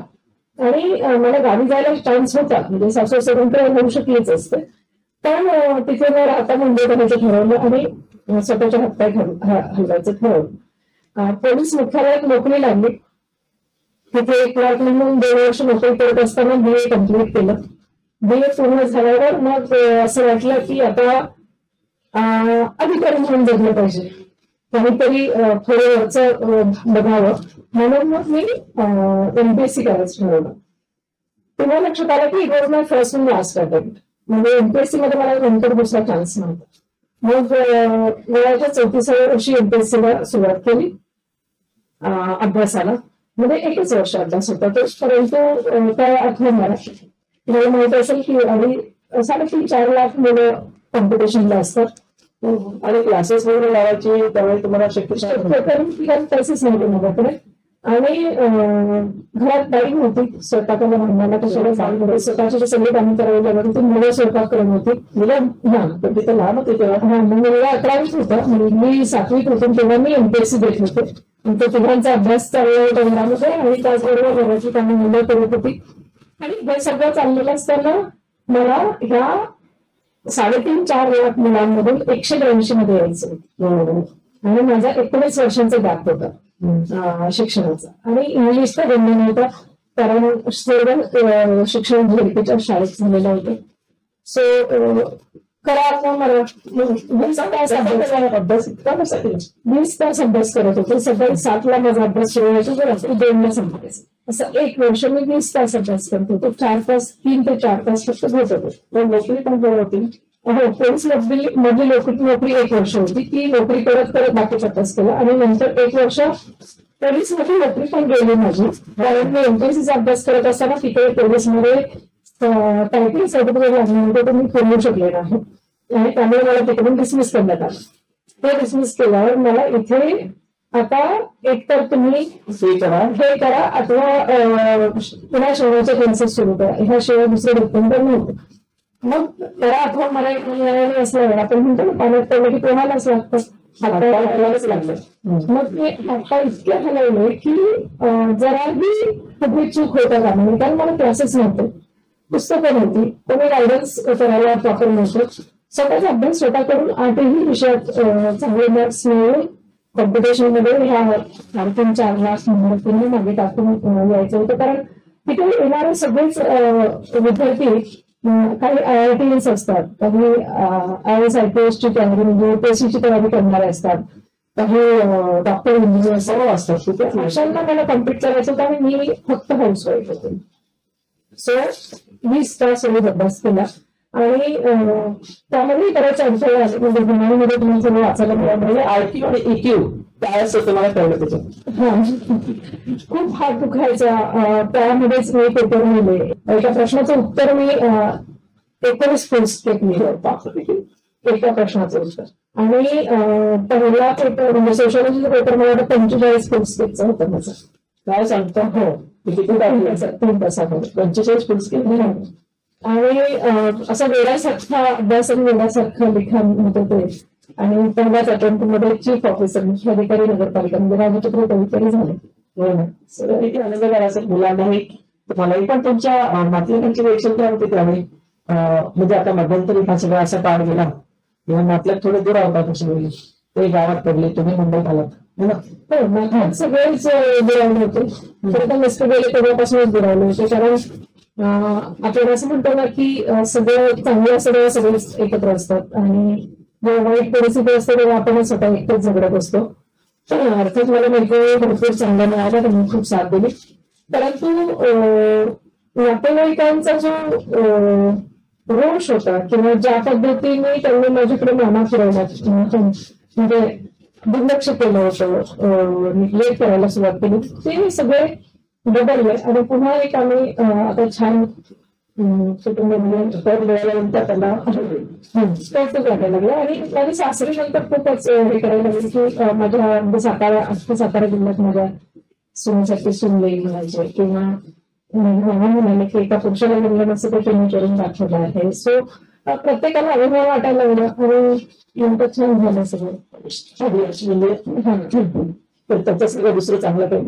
आणि मला गावी जायला चान्स होता, म्हणजे सासू स्वतंत्र होऊ शकलीच असते. पण तिथे न राहता मुंबईत राहायचं ठरवलं आणि स्वतःच्या हातपाय हलवायचं ठरवलं. पोलीस मुख्यालयात नोकरी लागली. तिथे क्लर्क म्हणून 2 वर्ष नोकरी करत असताना BA कम्प्लीट केलं. BA पूर्ण झाल्यावर मग असं वाटलं की आता अधिकारी म्हणून जगलं पाहिजे, काहीतरी थोडं वरचं बघावं. म्हणून मग मी MPSC करायचं ठरवलं. तेव्हा लक्षात आलं की it was my first and last attempt. म्हणजे MPSC मध्ये मला नंतर दुसरा चान्स नव्हता. मग वयाच्या 34व्या वर्षी एमपीएससीला सुरुवात केली अभ्यासाला. म्हणजे एकच वर्ष अभ्यास होता तो, परंतु काय आठवण मला तुम्हाला माहित असेल की आणि 3-4 लाख मुलं कॉम्पिटिशनला असतात आणि क्लासेस वगैरे लावायची त्यावेळी तुम्हाला शक्य पैसेच नव्हते माझ्याकडे. आणि घरात बाई होती स्वयंपाकाला म्हणण्याला कशाला सांग स्वतःची सगळी कामं करावी लागत होती. मुलं स्वयंपाक करत होती. मुलं पण तिथं लहान होते तेव्हा. मुलगा 11वीत होता, मुलगी 7वीत होती. तेव्हा मी एमपीएससी देत होते. तो तिघांचा अभ्यास चालला होता घरामध्ये आणि त्याचबरोबर घराची कामं मुलं करत होती. आणि हे सगळं चाललेलं असताना मला ह्या 3.5-4 लाख मुलांमधून 182 मध्ये यायचं. आणि माझा 19 वर्षांचा गॅप होता शिक्षणाचा. आणि इंग्लिश तर गंध नव्हता कारण सर्व शिक्षण झेडपीच्या शाळेत झालेलं होतं. सो करा आपण मला 20 तास अभ्यास करत होते. सकाळी 7ला माझा अभ्यास सुरू होतो तर रात्री 2ला संपायचा. असं 1 वर्ष मी 20 तास अभ्यास करत होतो. 4 तास 3 ते 4 तास फक्त घेत होतो. नोकरी पण करत होती. हो, पोलीस मधली नोकरी 1 वर्ष होती. ती नोकरी करत करत बाकीचा अभ्यास केला आणि नंतर 1 वर्ष पोलीसमध्ये नोकरी पण गेली माझी. कारण मी एमपीएससीचा अभ्यास करत असताना तिकडे पोलीसमध्ये टायपिंग सर्टिफिकेट लागल्यानंतर तर मी करू शकले नाही आणि त्यामुळे मला तिकडून डिसमिस करण्यात आलं. ते डिसमिस केल्यावर मला इथे आता एकतर तुम्ही हे करा अथवा पुन्हा शिवण्याचे क्लासेस सुरू करा, ह्याशिवाय दुसरे डिपेंडंट नव्हतं. मग त्याला अथवा मला एक मिळालेलं असलं आपण म्हणतो पाण्यात पडलं की पोहायलाच लागतं, हातपाय हलायलाच लागलं. मग ते हातपाय इतके हलवले की जराही कुठली चूक होता का नाही. कारण मला क्लासेस नव्हते, पुस्तकं नव्हती, कोणी गायडन्स करायला प्रॉपर नव्हतं. स्वतःचा अभ्यास स्वतः करून 8ही विषयात चांगले मार्क्स मिळवून कॉम्पिटिशन मध्ये ह्या 3.5-4 लाख पूर्ण मागे टाकून यायचं होतं. कारण तिथे येणारे सगळेच विद्यार्थी काही IITs असतात, काही IAS IPS ची तयारी म्हणजे UPSC ची तयारी करणारे असतात, काही डॉक्टर इंजिनियर सर्व असतात. तिथे अशांना मला कम्प्लीट करायचं होतं आणि मी फक्त हाऊसवाईफ होते. सो 20 तास अभ्यास केला आणि त्यामध्ये बरेच अडथळे आले. म्हणजे गुन्ह्यामध्ये तुम्ही सगळं वाचायला मिळालं म्हणजे IQ आणि EQ त्यावेळेस तुम्हाला कळलं त्याच्यात खूप हात दुखायचा. त्यामध्येच मी पेपर लिहिले. एका प्रश्नाचं उत्तर मी 19 फुल स्टेप लिहिलं एका प्रश्नाचं उत्तर. आणि पहिला पेपर म्हणजे सोशॉलॉजीचा पेपर मला वाटतं 45 फुल स्टेपचा होता माझा. काय सांगतो हो किती 3 तासामध्ये 45 फुल स्टेप. आणि असा वेळासारखा अभ्यास आणि वेळासारखं लिखाण होतं ते. आणि पहिल्याच अटेम्प्टमध्ये चीफ ऑफिसर मुख्याधिकारी नगरपालिका म्हणजे राजचक्र अधिकारी झाले. अनुभव असेल मुलांनाही तुम्हालाही पण तुमच्या नातलगांची वेळ काय होती त्यावेळी. म्हणजे आता मध्यंतरी हा सगळा असा काळ गेला किंवा नातलग थोडे दूर होता कशी वेळी ते गावात पडले, तुम्ही मुंबईत आलात. सगळेच दुरावले होते. खरं तर मिस्टर गेले तेव्हापासूनच दुरावले होते. कारण आपण असं म्हणतो ना की सगळं चांगलं असं सगळेच एकत्र असतात आणि जेव्हा वाईट परिस्थिती असते तेव्हा आपण स्वतः एकटेच झगडत असतो. अर्थात मला भरपूर चांगलं मिळालं, त्यांनी खूप साथ दिली. परंतु नातेवाईकांचा जो रोष होता किंवा ज्या पद्धतीने त्यांनी माझ्याकडे माना फिरवला म्हणजे दुर्लक्ष केलं होतं, निग्लेक्ट करायला सुरुवात केली, ते सगळे बदलले. आणि पुन्हा एक आम्ही आता छान कुटुंब मिळाल्यानंतर त्यांना कौतुक वाटायला लागलं. आणि माझी सासरी नंतर खूपच हे करायला लागली की माझ्या सातारा जिल्ह्यात माझ्या सुनेसाठी सुनले म्हणायचे किंवा म्हणाले की एका पुरुषाला गेलं नसतं तर तुम्ही करून दाखवलं आहे. सो प्रत्येकाला अभिमान वाटायला लागला आणि नंतर छान झालं सगळं. म्हणजे त्याचं सगळं दुसरं चांगलं काही.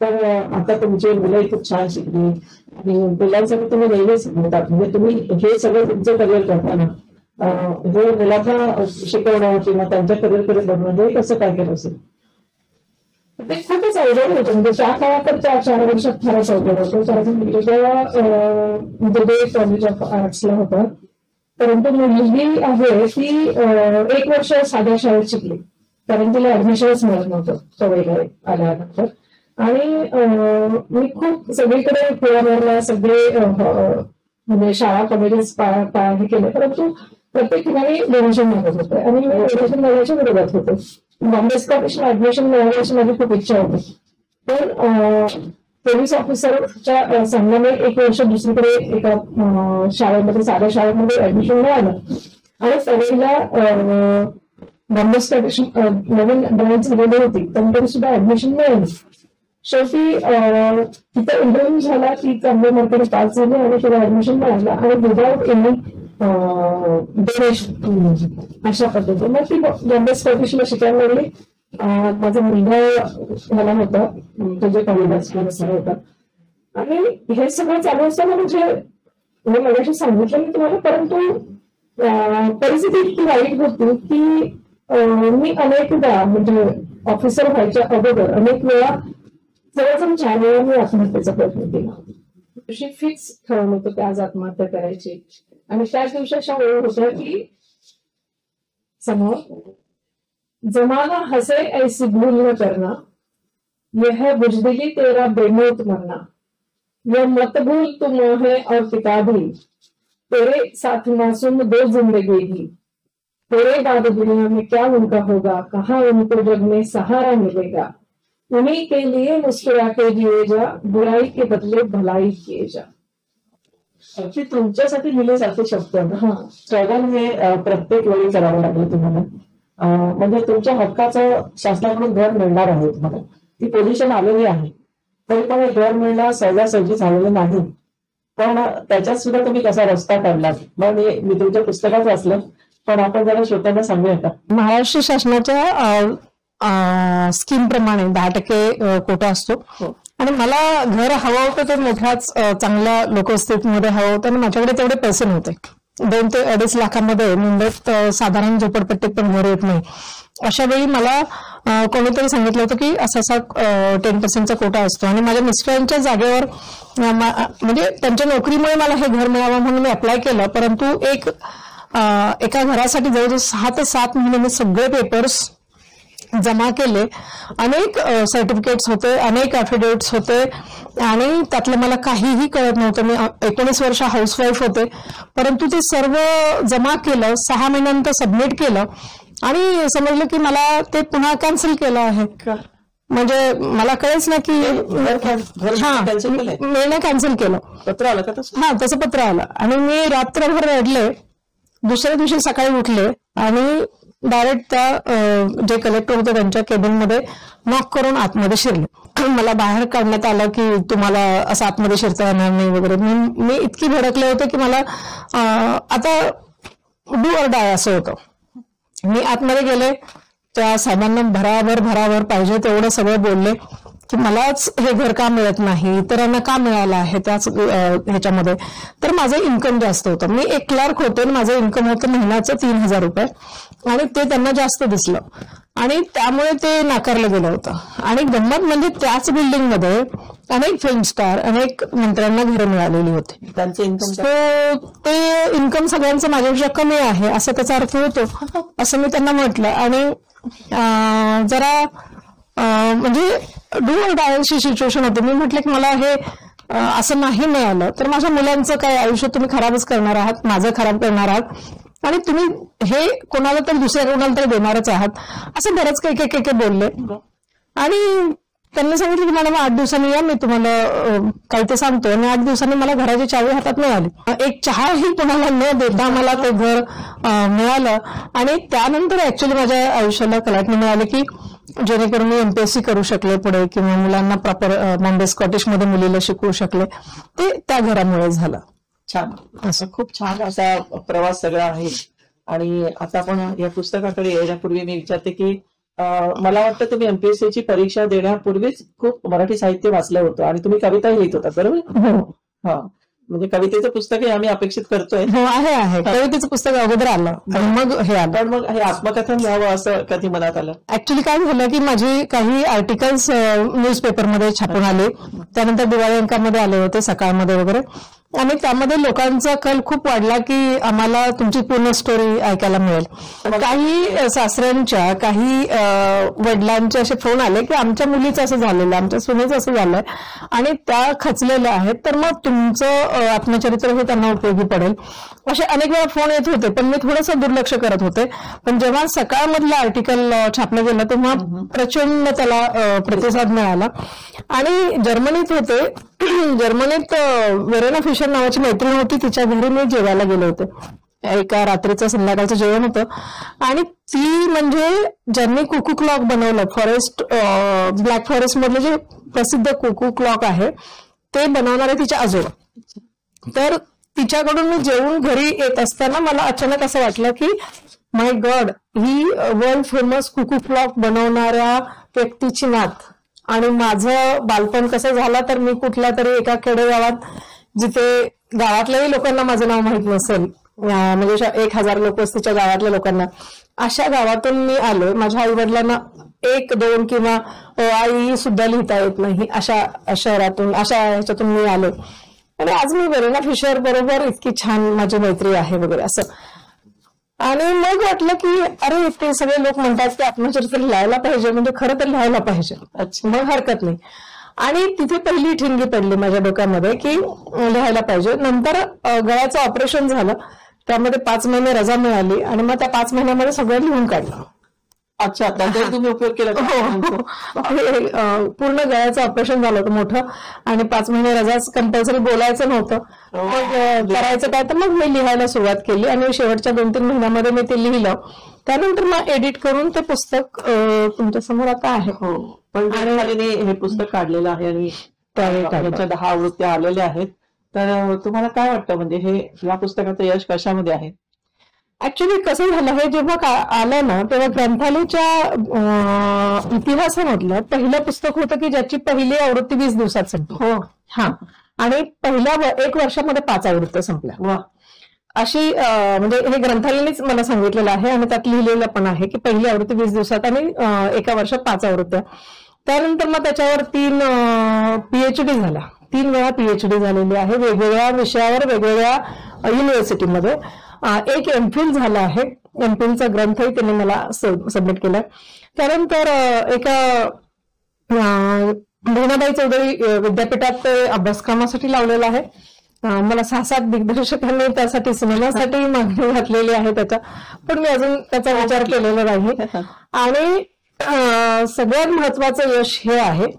तर आता तुमची मुलं खूप छान शिकली आणि मुलांसाठी तुम्ही नेहमीच म्हणतात म्हणजे तुम्ही हे सगळं तुमचं करिअर करताना हे मुलांना शिकवणं किंवा त्यांच्या करिअरकडे बघणं हे कसं काय केलं असेल. ते खूपच अवघड होतं. म्हणजे त्या काळात तर 4 वर्षात फारच अवघड होतं. कारण कॉलेज ऑफ आर्ट्सला होतं. परंतु मुलगी आहे ती 1 वर्ष साध्या शाळेत शिकली कारण तिला ऍडमिशनच मिळत नव्हतं सवयला आल्यानंतर. आणि मी खूप सगळीकडे फिरा मारला, सगळे म्हणजे शाळा कॉलेजेस हे केले, परंतु प्रत्येक ठिकाणी डोनेशन मागत होते आणि मी डोनेशन मिळण्याच्या विरोधात होते. बॉम्बे स्कॉटिशला ऍडमिशन मिळवण्याची माझी खूप इच्छा होती. पण पोलीस ऑफिसरच्या संघाने 1 वर्ष दुसरीकडे एका शाळेमध्ये, साध्या शाळेमध्ये ऍडमिशन मिळालं आणि पहिला बॉम्बे स्कॉटिश नवीन ब्रांच झालेली होती, तरी सुद्धा ऍडमिशन मिळाली. शेवटी तिथं इंटरव्ह्यू झाला, ती चांगल्या मार्काने पास झाली आणि तिला ऍडमिशन मिळालं आणि विदाउट एनी डोनेशन अशा पद्धतीने मग ती बॉम्बे स्कॉटिशला शिकायला लागली. माझा मुलगा झाला होता, तुझे कॉलेज होता आणि हे सगळं चालू असताना म्हणजे मी मगाशी सांगितलं मी तुम्हाला, परंतु परिस्थिती इतकी वाईट होती की मी अनेकदा म्हणजे ऑफिसर व्हायच्या अगोदर अनेक वेळा जवळजवळ 4 वेळा मी आत्महत्येचा प्रयत्न केला. दिवशी फिक्स ठरवलं होतं की आज आत्महत्या करायची आणि त्याच दिवशी अशा वेळ होत्या की समोर जमाना हंसे ऐसी भूल न करना, यह बुजदिली तेरा बेमौत मरना, यह मत भूल तुम है और किताबी, तेरे साथ मासूम 2 जिंदगी भी, तेरे बाद दुनिया में क्या उनका होगा, कहाँ उनको जग में सहारा मिलेगा, उन्हीं के लिए मुस्कुरा के जिए जा, बुराई के बदले भलाई किए जा. अगदी तुमच्यासाठी लिहिल्यासारखे शब्द. स्ट्रगल हे प्रत्येक वेळी करावं लागलं तुम्हाला. म्हणजे तुमच्या हक्काचं शासनाकडून घर मिळणार आहे तुम्हाला, ती पोझिशन आलेली आहे, तरी पण हे घर मिळणं सहजासहजी झालेलं नाही. पण त्याच्यात सुद्धा तुम्ही कसा रस्ता काढलात. मग मी तुमच्या पुस्तकात वाचलं, पण आपण जरा श्रोत्यांना सांगूया का. महाराष्ट्र शासनाच्या स्कीम प्रमाणे 10% कोटा असतो आणि मला घर हवं होतं ते मोठ्याच चांगल्या लोकवस्तीमध्ये हवं होतं आणि माझ्याकडे तेवढे पैसे नव्हते. 2 ते 2.5 लाखामध्ये मुंबईत साधारण झोपडपट्टीत पण घर येत नाही. अशा वेळी मला कोणीतरी सांगितलं होतं की असा 10% कोटा असतो आणि माझ्या मिस्टरांच्या जागेवर म्हणजे त्यांच्या नोकरीमुळे मला हे घर मिळावं म्हणून मी अप्लाय केलं. परंतु एका घरासाठी जवळजवळ 6 ते 7 महिने मी सगळे पेपर्स जमा केले. अनेक सर्टिफिकेट्स होते, अनेक ऍफिडेव्हिट्स होते आणि त्यातलं मला काहीही कळत नव्हतं. मी 19 वर्ष हाऊसवाईफ होते, परंतु ते सर्व जमा केलं, 6 महिन्यानंतर सबमिट केलं आणि समजलं की मला ते पुन्हा कॅन्सल केलं आहे. म्हणजे मला कळेच ना की मिळणं कॅन्सल केलं. पत्र आलं का तसं? तसं पत्र आलं आणि मी रात्रभर रडले. दुसऱ्या दिवशी सकाळी उठले आणि डायरेक्ट त्या जे कलेक्टर होते त्यांच्या केबिनमध्ये नॉक करून आतमध्ये शिरले. मला बाहेर काढण्यात आलं की तुम्हाला असं आतमध्ये शिरता येणार नाही वगैरे. मी इतकी भडकले होते की मला आता डू ऑर डाय असं होतं. मी आतमध्ये गेले, त्या साहेबांना भराभर पाहिजे तेवढं सगळं बोलले की मलाच हे घर का मिळत नाही, इतरांना का मिळालं आहे त्याच ह्याच्यामध्ये. तर माझं इन्कम जास्त होतं. मी एक क्लर्क होते आणि माझं इन्कम होतं महिन्याचं 3,000 रुपये आणि ते त्यांना जास्त दिसलं आणि त्यामुळे ते नाकारलं गेलं होतं. आणि गंमत म्हणजे त्याच बिल्डिंगमध्ये अनेक फिल्म स्टार, अनेक मंत्र्यांना घरं मिळालेली होती. त्यांचे इन्कम ते इन्कम सगळ्यांचं माझ्यापेक्षा कमी आहे असं त्याचा अर्थ होतो असं मी त्यांना म्हटलं. आणि जरा म्हणजे डू ऑर डाय अशी सिच्युएशन होती. मी म्हटलं की मला हे असं नाही मिळालं तर माझ्या मुलांचं काय आयुष्य तुम्ही खराबच करणार आहात, माझं खराब करणार आहात आणि तुम्ही हे कोणाला तर दुसऱ्या कोणाला तर देणारच आहात असं बरंच काही बोलले. आणि त्यांनी सांगितलं की मॅडम 8 दिवसांनी या, मी तुम्हाला काही ते सांगतो. आणि 8 दिवसांनी मला घराची चावी हातात मिळाली. एक चहाही कोणाला न देता मला ते घर मिळालं. आणि त्यानंतर ऍक्च्युली माझ्या आयुष्याला कलाटणी मिळाली की जेणेकरून मी MPSC करू शकले पुढे किंवा मुलांना प्रॉपर बॉम्बे स्कॉटिशमध्ये मुलीला शिकवू शकले. ते त्या घरामुळे झालं. छान, असं खूप छान असा प्रवास सगळा आहे. आणि आता आपण या पुस्तकाकडे येण्यापूर्वी मी विचारते की मला वाटतं तुम्ही MPSCची परीक्षा देण्यापूर्वीच खूप मराठी साहित्य वाचलं होतं आणि तुम्ही कविता लिहित होता बरोबर? हा, म्हणजे कवितेचं पुस्तकही आम्ही अपेक्षित करतोय. आहे कवितेचं पुस्तक अगोदर आलं आणि मग हे आलं. पण मग हे आत्मकथन लिहावं असं कधी मनात आलं? ऍक्च्युली काय झालं की माझी काही आर्टिकल्स न्यूजपेपरमध्ये छापून आले, त्यानंतर दिवाळी अंकामध्ये आले होते, सकाळमध्ये वगैरे. आणि त्यामध्ये लोकांचा कल खूप वाढला की आम्हाला तुमची पूर्ण स्टोरी ऐकायला मिळेल. काही सासऱ्यांच्या काही वडिलांचे असे फोन आले की आमच्या मुलीचं असं झालेलं, आमच्या सुनेचं असं झालंय आणि त्या खचलेल्या आहेत, तर मग तुमचं आत्मचरित्र हे त्यांना उपयोगी पडेल. असे अनेक वेळा फोन येत होते, पण मी थोडंसं दुर्लक्ष करत होते. पण जेव्हा सकाळमधलं आर्टिकल छापलं गेलं तेव्हा प्रचंड त्याला प्रतिसाद मिळाला. आणि जर्मनीत होते, जर्मनीत वेरोना फिशर नावाची मैत्रीण होती, तिच्या घरी मी जेवायला गेले होते. एका रात्रीचं संध्याकाळचं जेवण होतं आणि ती म्हणजे ज्यांनी कुकू क्लॉक बनवलं, फॉरेस्ट ब्लॅक फॉरेस्ट मधले जे प्रसिद्ध कुकू क्लॉक आहे ते बनवणारे तिच्या आजोबा. तर तिच्याकडून मी जेवून घरी येत असताना मला अचानक असं वाटलं की माय गॉड, ही वर्ल्ड फेमस कुकू क्लॉक बनवणाऱ्या व्यक्तीची नात. आणि माझं बालपण कसं झालं तर मी कुठल्या तरी एका खेडेगावात, जिथे गावातल्याही लोकांना माझं नाव माहित नसेल, म्हणजे 1000 लोक असतीच्या गावातल्या लोकांना, अशा गावातून मी आलोय. माझ्या आई वडिलांना 1, 2 किंवा आई सुद्धा लिहिता येत नाही अशा शहरातून, अशा ह्याच्यातून मी आलोय. आणि आज मी वेरोना फिशर बरोबर इतकी छान माझी मैत्री आहे वगैरे असं. आणि मग वाटलं की अरे ते सगळे लोक म्हणतात की आत्मचरित्र लिहायला पाहिजे, म्हणजे खरं तर लिहायला पाहिजे, मग हरकत नाही. आणि तिथे पहिली ठिणगी पडली माझ्या डोक्यामध्ये की लिहायला पाहिजे. नंतर गळ्याचं ऑपरेशन झालं, त्यामध्ये 5 महिने रजा मिळाली आणि मग त्या 5 महिन्यामध्ये सगळं लिहून काढलं. अच्छा, त्याचा तुम्ही उपयोग केला? पूर्ण गळ्याचं ऑपरेशन झालं होतं मोठं आणि 5 महिने रजाच कंपल्सरी बोलायचं नव्हतं. मग करायचं काय, तर मग मी लिहायला सुरुवात केली आणि शेवटच्या 2-3 महिन्यामध्ये मी ते लिहिलं. त्यानंतर मग एडिट करून ते पुस्तक तुमच्या समोर आता आहे. हो, पण हे पुस्तक काढलेलं आहे आणि त्याच्या 10 आवृत्त्या आलेल्या आहेत. तर तुम्हाला काय वाटतं, म्हणजे हे या पुस्तकाचं यश कशामध्ये आहे? ऍक्च्युली कसं झालं, हे जेव्हा आलं ना तेव्हा ग्रंथालयाच्या इतिहासामधलं पहिलं पुस्तक होतं की ज्याची पहिली आवृत्ती 20 दिवसात संपली. हो, हा. आणि पहिल्या 1 वर्षामध्ये 5 आवृत्त्या संपल्या. वा. अशी म्हणजे हे ग्रंथालयानेच मला सांगितलेलं आहे आणि त्यात लिहिलेलं पण आहे की पहिली आवृत्ती 20 दिवसात आणि 1 वर्षात 5 आवृत्त्या. त्यानंतर मग त्याच्यावर 3 PhD झाल्या, 3 वेळा PhD झालेली आहे वेगवेगळ्या विषयावर वेगवेगळ्या युनिव्हर्सिटीमध्ये. 1 MPhil झाला आहे, MPhilचा ग्रंथही त्यांनी मला सबमिट केलाय. त्यानंतर एका बहिणाबाई चौधरी विद्यापीठात ते अभ्यासक्रमासाठी लावलेला आहे. मला 6-7 दिग्दर्शकांनी त्यासाठी सिनेमासाठी मागणी घातलेली आहे त्याच्या, पण मी अजून त्याचा विचार केलेला नाही. आणि सगळ्यात महत्वाचं यश हे आहे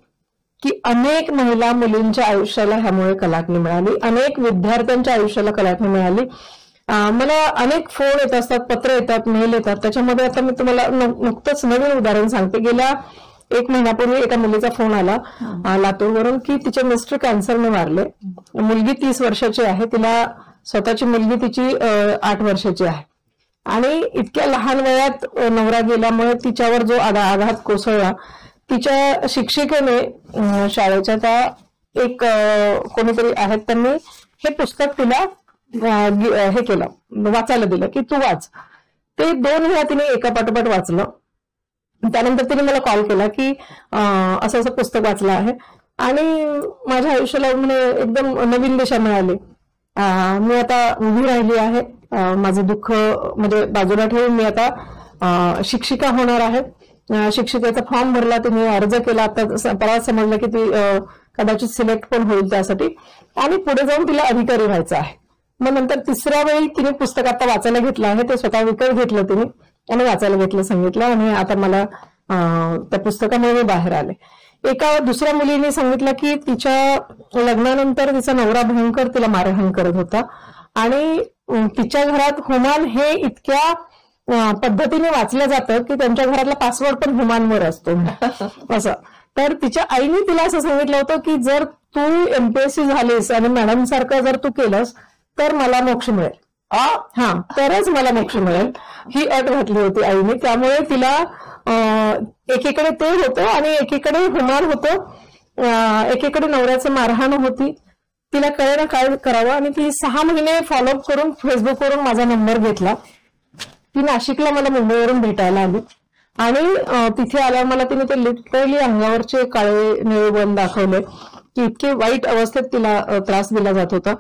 की अनेक महिला मुलींच्या आयुष्याला ह्यामुळे कलाटणी मिळाली, अनेक विद्यार्थ्यांच्या आयुष्याला कलाटणी मिळाली. मला अनेक फोन येत असतात, पत्र येतात, मेल येतात. त्याच्यामध्ये आता मी तुम्हाला नुकतंच नवीन उदाहरण सांगते. गेल्या 1 महिन्यापूर्वी एका मुलीचा फोन आला लातूरवरून की तिचे मिस्टर कॅन्सरने वारले. मुलगी 30 वर्षाची आहे, तिला स्वतःची मुलगी तिची 8 वर्षाची आहे. आणि इतक्या लहान वयात नवरा गेल्यामुळे तिच्यावर जो आघात कोसळला, तिच्या शिक्षिकेने शाळेच्या त्या एक कोणीतरी आहेत, त्यांनी हे पुस्तक तिला हे केलं, वाचायला दिलं की तू वाच. ते 2 वेळा तिने एका पाठोपाठ वाचलं. त्यानंतर तिने मला कॉल केला की असं असं पुस्तक वाचलं आहे आणि माझ्या आयुष्याला म्हणजे एकदम नवीन दिशा मिळाली. मी आता उभी राहिली आहे, माझं दुःख म्हणजे बाजूला ठेवून मी आता शिक्षिका होणार आहे. शिक्षिकेचा फॉर्म भरला, तिने अर्ज केला. आता परवा समजलं की ती कदाचित सिलेक्ट पण होईल त्यासाठी आणि पुढे जाऊन तिला अधिकारी व्हायचं आहे. मग नंतर 3ऱ्या वेळी तिने पुस्तक आता वाचायला घेतलं आहे, ते स्वतः विकत घेतलं तिने आणि वाचायला घेतलं सांगितलं. आणि आता मला त्या पुस्तकामुळे मी बाहेर आले. एका दुसऱ्या मुलीने सांगितलं की तिच्या लग्नानंतर तिचा नवरा भयंकर तिला मारहाण करत होता आणि तिच्या घरात हुमान हे इतक्या पद्धतीने वाचलं जातं की त्यांच्या घरातला पासवर्ड पण हुमानवर असतो असं. तर तिच्या आईने तिला असं सांगितलं होतं की जर तू MPSC झालीस आणि मॅडम सारखं जर तू केलंस तर मला मोक्ष मिळेल, हा तरच मला मोक्ष मिळेल, ही अट घातली होती आईने. त्यामुळे तिला एकीकडे ते होतं आणि एकीकडे हुमान होतं, एकीकडे नवऱ्याचं मारहाण होती. तिला कळेना काय करावं आणि ती 6 महिने फॉलोअप करून फेसबुकवरून माझा नंबर घेतला. ती नाशिकला मला मुंबईवरून भेटायला आली आणि तिथे आल्यावर मला तिने ते लिटरली अंगावरचे काळे निळे बन दाखवले की इतके वाईट अवस्थेत तिला त्रास दिला जात होता.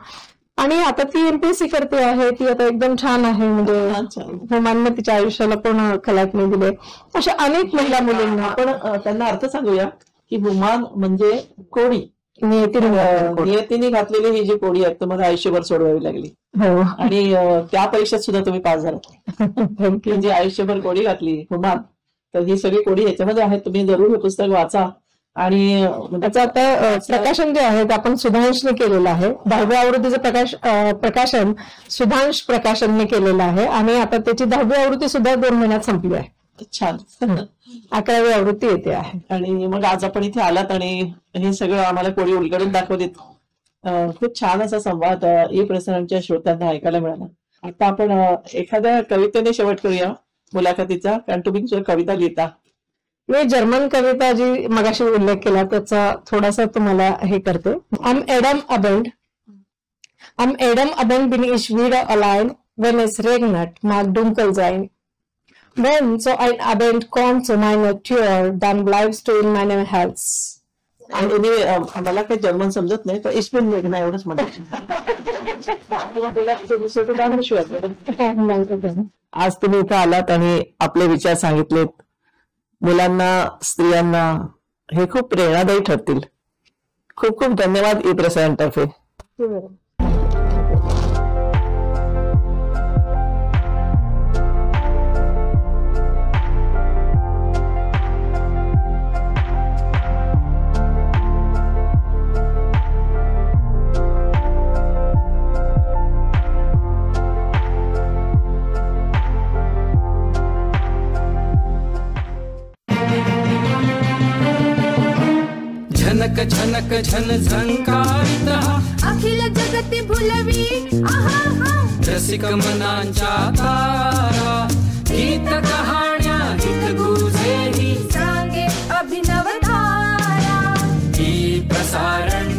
आणि आता ती एमपीएससी करते आहे, ती आता एकदम छान आहे. म्हणजे अच्छा. हुमानने तिच्या आयुष्याला पूर्ण खलाटणी दिले. अशा अनेक महिला मुलींना आपण त्यांना अर्थ सांगूया की हुमान म्हणजे कोडी, नियतीने घातलेली ही जी कोडी आहे तुम्हाला आयुष्यभर सोडवावी लागली. हो. आणि त्या परीक्षेत सुद्धा तुम्ही पास झालात. म्हणजे आयुष्यभर कोडी घातली हुमान, तर ही सगळी कोडी ह्याच्यामध्ये आहे. तुम्ही जरूर हे पुस्तक वाचा. आणि त्याचं आता प्रकाशन जे आहे ते आपण सुधांशने केलेलं आहे. 10वी आवृत्तीचं प्रकाशन सुधांश प्रकाशनने केलेलं आहे आणि आता त्याची 10वी आवृत्ती सुद्धा 2 महिन्यात संपली आहे. छान. 11वी आवृत्ती येते आहे. आणि मग आज आपण इथे आलात आणि हे सगळं आम्हाला कोडी उलगडून दाखवलीत. खूप छान असा संवाद ई प्रसारणच्या श्रोत्यांना ऐकायला मिळाला. आता आपण एखाद्या कवितेने शेवट करूया मुलाखतीचा, कारण तुम्ही कविता लिहिता. मी जर्मन कविता जी मगाशी उल्लेख केला त्याचा थोडासा तुम्हाला हे करते. Am Adam Abend bin ich wieder allein, wenn es regnet, mag dunkel sein. Wenn so ein Abend kommt zu meiner Tür, dann bleibst du in meinem Herz. आणि मला काही जर्मन समजत नाही, तर इस्पिन मेघना एवढंच म्हणतात. आज तुम्ही इथं आलात आणि आपले विचार सांगितलेत. मुलांना, स्त्रियांना हे खूप प्रेरणादायी ठरतील. खूप खूप धन्यवाद ई प्रसारणतर्फे. झनक झनक झन झंकारित अखिल जगती भुलवी रसिक मनांच्या तारा, गीत कहाण्या हित गुजेही सांगे अभिनव धारा. ई प्रसारण